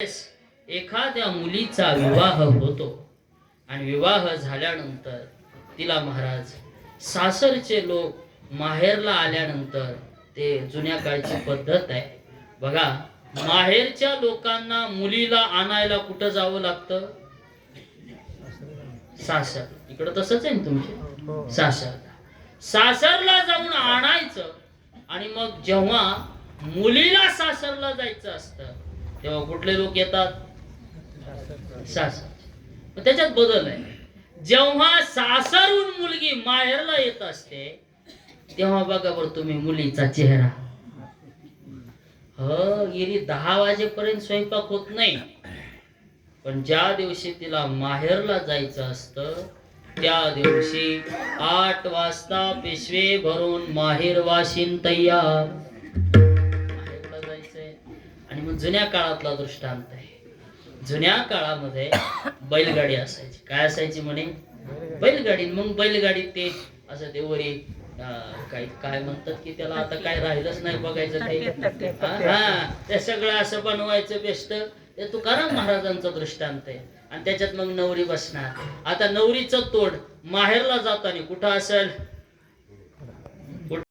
एखाद्या मुलीचा विवाह होतो आणि विवाह झाल्यानंतर तिला महाराज सासरचे लोक माहेरला आल्यानंतर ते जुन्या काळची पद्धत आहे बघा. माहेरच्या लोकांना मुलीला आणायला कुठं जावं लागतं? सासर. इकडं तसंच आहे ना तुमचे? सासरला जाऊन आणायचं आणि मग जेव्हा मुलीला सासरला जायचं असतं तेव्हा कुठले लोक येतात? सासर. त्याच्यात बदल आहे. जेव्हा सासरून मुलगी माहेरला येत असते तेव्हा बघा बरं तुम्ही मुलीचा चेहरा. गेली 10 वाजेपर्यंत स्वयंपाक होत नाही, पण ज्या दिवशी तिला माहेरला जायचं असतं त्या दिवशी 8 वाजता पिशवे भरून माहेर वाशिन तयार. माहेरला जायचंय. आणि मग जुन्या काळातला दृष्टांत आहे. जुन्या काळामध्ये बैलगाडी असायची. काय असायची म्हणे? बैलगाडी. मग बैलगाडीत ते असं ते वरी काय म्हणतात की त्याला आता काय राहिलंच नाही बघायचं काही. ते सगळं असं बनवायचं बेस्ट. ते तुकाराम महाराजांचा दृष्टांत आहे. आणि त्याच्यात मग नवरी बसणार. आता नवरीचं तोड माहेरला जाताना कुठं असेल?